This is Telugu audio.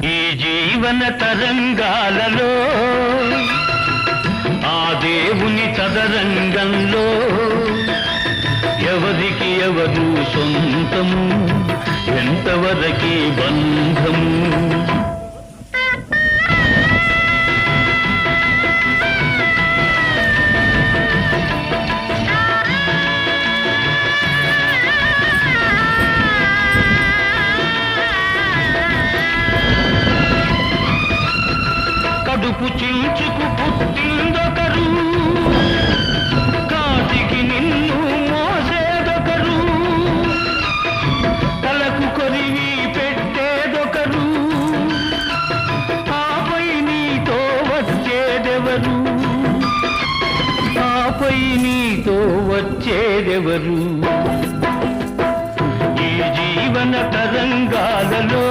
ఈ జీవన తరంగాలలో ఆ దేవుని చదరంగంలో ఎవరికి ఎవరు సొంతము, ఎంతవరకి బంధము. కడుపు చించుకు పుట్టిందొకరు, కాటికి నిన్ను మోసేదొకరు, తలకు కొరివి పెట్టేదొకరు, ఆపై నీతో వచ్చేదెవరు, ఆపై నీతో వచ్చేదెవరు. ఈ జీవన తరంగాలలో